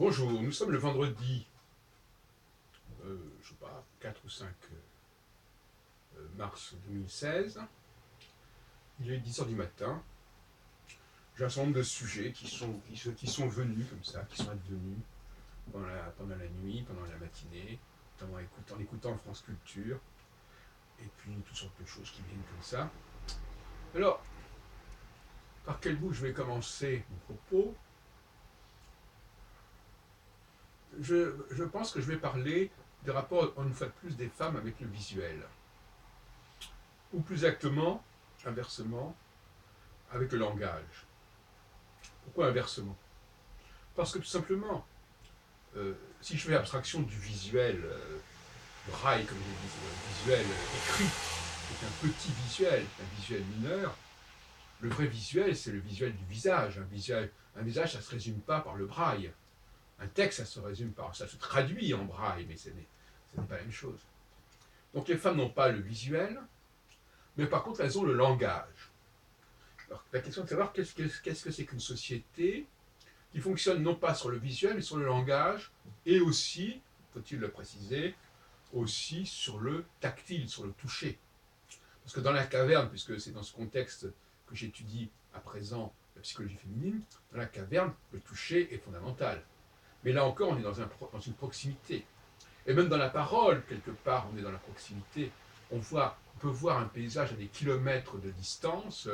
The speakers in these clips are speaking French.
Bonjour, nous sommes le vendredi, je sais pas, 4 ou 5 mars 2016. Il est 10 heures du matin. J'ai un certain nombre de sujets qui sont venus comme ça, qui sont advenus pendant la nuit, pendant la matinée, notamment en écoutant France Culture, et puis toutes sortes de choses qui viennent comme ça. Alors, par quel bout je vais commencer mon propos? Je pense que je vais parler des rapports, une fois de plus, des femmes avec le visuel. Ou plus exactement, inversement, avec le langage. Pourquoi inversement? Parce que tout simplement, si je fais abstraction du visuel braille, comme je dis, visuel écrit, qui est un petit visuel, un visuel mineur, le vrai visuel, c'est le visuel du visage. Un visage, ça ne se résume pas par le braille. Un texte, ça se traduit en braille, mais ce n'est pas la même chose. Donc les femmes n'ont pas le visuel, mais par contre, elles ont le langage. Alors, la question est de savoir qu'est-ce que c'est qu'une société qui fonctionne non pas sur le visuel, mais sur le langage, et aussi, faut-il le préciser, aussi sur le tactile, sur le toucher. Parce que dans la caverne, puisque c'est dans ce contexte que j'étudie à présent la psychologie féminine, dans la caverne, le toucher est fondamental. Mais là encore, on est dans une proximité. Et même dans la parole, quelque part, on est dans la proximité. On peut voir un paysage à des kilomètres de distance,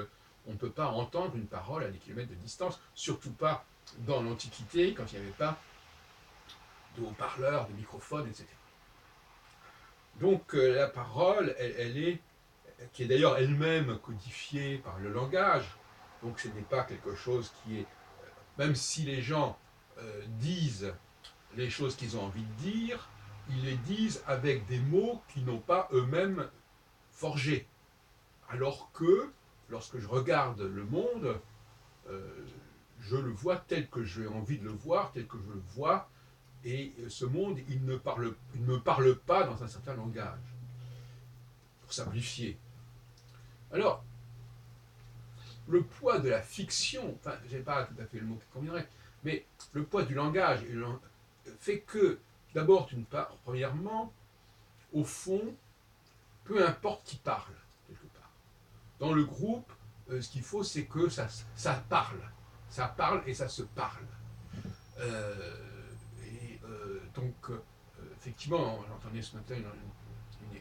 on ne peut pas entendre une parole à des kilomètres de distance, surtout pas dans l'Antiquité, quand il n'y avait pas de haut-parleurs, de microphones, etc. Donc la parole, elle est, qui est d'ailleurs elle-même codifiée par le langage, donc ce n'est pas quelque chose qui est, même si les gens disent les choses qu'ils ont envie de dire, ils les disent avec des mots qu'ils n'ont pas eux-mêmes forgés. Alors que, lorsque je regarde le monde, euh, je le vois tel que j'ai envie de le voir, tel que je le vois, et ce monde, il ne me parle pas dans un certain langage, pour simplifier. Alors, le poids de la fiction, enfin, je n'ai pas tout à fait le mot qui conviendrait, mais le poids du langage fait que, d'abord, premièrement, au fond, peu importe qui parle, quelque part. Dans le groupe, ce qu'il faut, c'est que ça parle. Ça parle et ça se parle. Effectivement, j'entendais ce matin une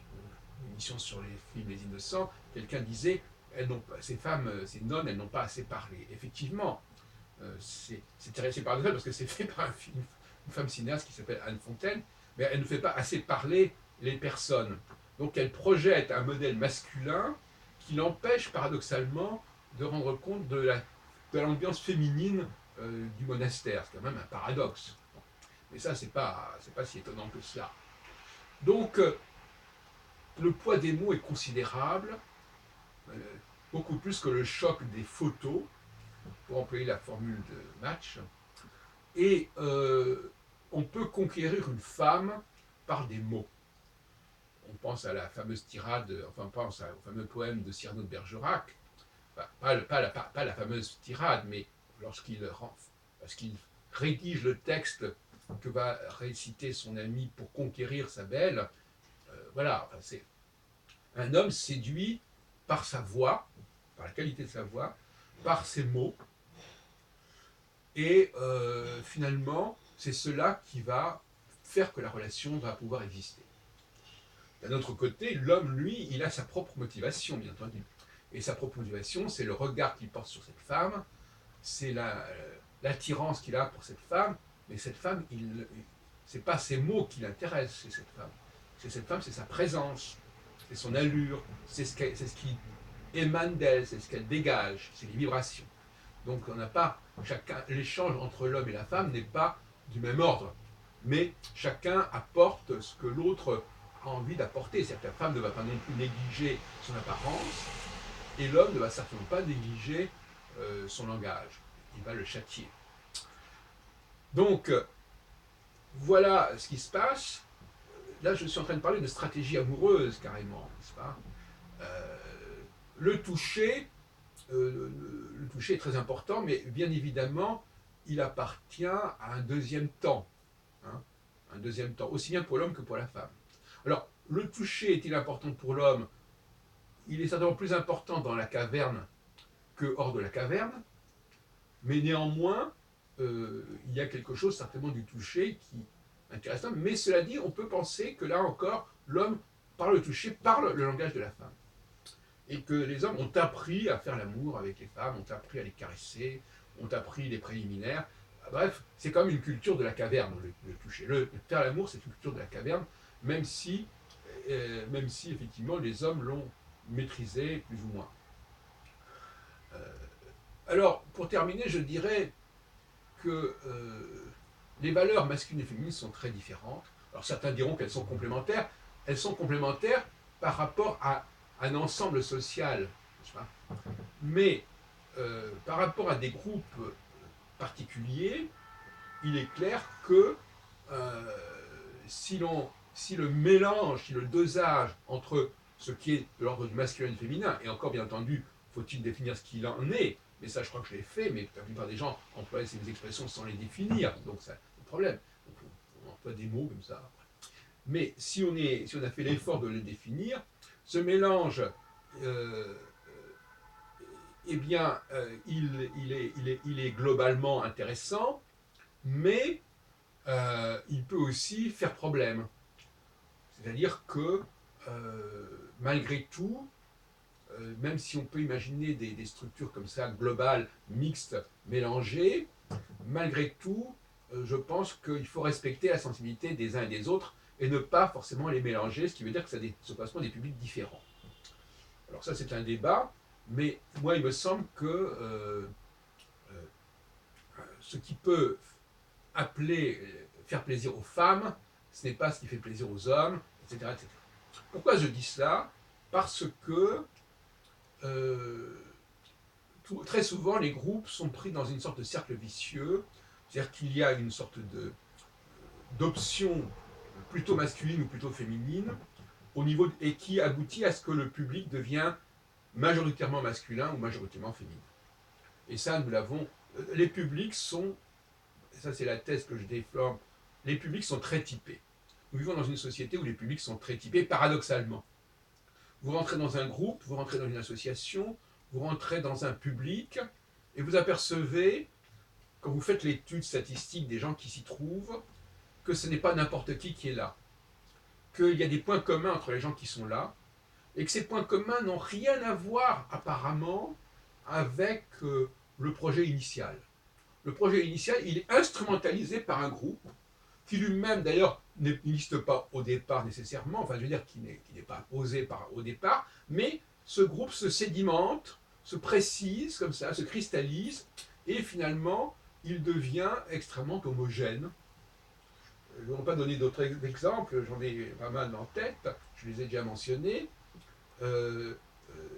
émission sur les films Les Innocents, quelqu'un disait, ces femmes, ces nonnes, elles n'ont pas assez parlé. Effectivement, c'est paradoxal parce que c'est fait par une femme cinéaste qui s'appelle Anne Fontaine, mais elle ne fait pas assez parler les personnes. Donc elle projette un modèle masculin qui l'empêche paradoxalement de rendre compte de l'ambiance féminine du monastère. C'est quand même un paradoxe. Mais ça, c'est pas si étonnant que cela. Donc, le poids des mots est considérable, euh, beaucoup plus que le choc des photos, pour employer la formule de match. Et on peut conquérir une femme par des mots. On pense à la fameuse tirade, enfin on pense au fameux poème de Cyrano de Bergerac, pas la fameuse tirade, mais lorsqu'il rédige le texte que va réciter son ami pour conquérir sa belle, voilà, enfin, c'est un homme séduit par sa voix, par la qualité de sa voix, par ses mots, et finalement, c'est cela qui va faire que la relation va pouvoir exister. D'un autre côté, l'homme, lui, il a sa propre motivation, bien entendu. Et sa propre motivation, c'est le regard qu'il porte sur cette femme, c'est l'attirance qu'il a pour cette femme, mais cette femme, c'est pas ses mots qui l'intéressent, c'est cette femme. C'est cette femme, c'est sa présence, c'est son allure, c'est ce qui émane d'elle, c'est ce qu'elle dégage, c'est les vibrations. Donc on n'a pas l'échange entre l'homme et la femme n'est pas du même ordre, mais chacun apporte ce que l'autre a envie d'apporter. C'est-à-dire que la femme ne va pas non plus négliger son apparence, et l'homme ne va certainement pas négliger son langage. Il va le châtier. Donc, voilà ce qui se passe. Là, je suis en train de parler de stratégie amoureuse, carrément, n'est-ce pas? euh, le toucher, le toucher est très important, mais bien évidemment, il appartient à un deuxième temps, hein, un deuxième temps, aussi bien pour l'homme que pour la femme. Alors, le toucher est-il important pour l'homme? Il est certainement plus important dans la caverne que hors de la caverne, mais néanmoins, il y a quelque chose certainement du toucher qui intéresse l'homme. Mais cela dit, on peut penser que là encore, l'homme, par le toucher, parle le langage de la femme. Et que les hommes ont appris à faire l'amour avec les femmes, ont appris à les caresser, ont appris les préliminaires. Bref, c'est comme une culture de la caverne, le toucher. Faire l'amour, c'est une culture de la caverne, même si effectivement les hommes l'ont maîtrisé plus ou moins. Alors, pour terminer, je dirais que les valeurs masculines et féminines sont très différentes. Alors certains diront qu'elles sont complémentaires. Elles sont complémentaires par rapport à un ensemble social, n'est-ce pas? Mais par rapport à des groupes particuliers, il est clair que si le mélange, si le dosage entre ce qui est de l'ordre du masculin et du féminin, et encore bien entendu, faut-il définir ce qu'il en est, mais ça je crois que je l'ai fait, mais la plupart des gens emploient ces expressions sans les définir, donc c'est un problème. On emploie des mots comme ça. Mais si on a fait l'effort de les définir, ce mélange, eh bien, il est globalement intéressant, mais il peut aussi faire problème. C'est-à-dire que, malgré tout, même si on peut imaginer des structures comme ça, globales, mixtes, mélangées, malgré tout, je pense qu'il faut respecter la sensibilité des uns et des autres et ne pas forcément les mélanger, ce qui veut dire que ça correspond à des publics différents. Alors ça, c'est un débat, mais moi, il me semble que ce qui peut faire plaisir aux femmes, ce n'est pas ce qui fait plaisir aux hommes, etc. etc. Pourquoi je dis cela? Parce que très souvent, les groupes sont pris dans une sorte de cercle vicieux, c'est-à-dire qu'il y a une sorte d'option plutôt masculine ou plutôt féminine, et qui aboutit à ce que le public devient majoritairement masculin ou majoritairement féminin. Et ça, nous l'avons. Les publics sont, ça c'est la thèse que je développe, les publics sont très typés. Nous vivons dans une société où les publics sont très typés, paradoxalement. Vous rentrez dans un groupe, vous rentrez dans une association, vous rentrez dans un public, et vous apercevez, quand vous faites l'étude statistique des gens qui s'y trouvent, que ce n'est pas n'importe qui est là. Qu'il y a des points communs entre les gens qui sont là, et que ces points communs n'ont rien à voir, apparemment, avec le projet initial. Le projet initial, il est instrumentalisé par un groupe, qui lui-même, d'ailleurs, n'existe pas au départ nécessairement, enfin, je veux dire, qui n'est pas posé au départ, mais ce groupe se sédimente, se précise comme ça, se cristallise, et finalement, il devient extrêmement homogène. Je ne vais pas donner d'autres exemples, j'en ai pas mal en tête, je les ai déjà mentionnés.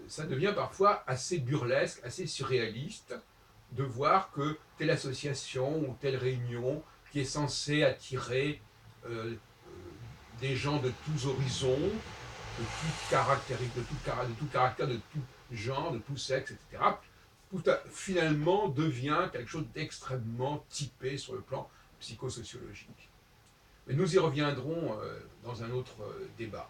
Ça devient parfois assez burlesque, assez surréaliste, de voir que telle association ou telle réunion qui est censée attirer des gens de tous horizons, de tout caractère, de tout genre, de tout sexe, etc., finalement devient quelque chose d'extrêmement typé sur le plan psychosociologique. Mais nous y reviendrons dans un autre débat.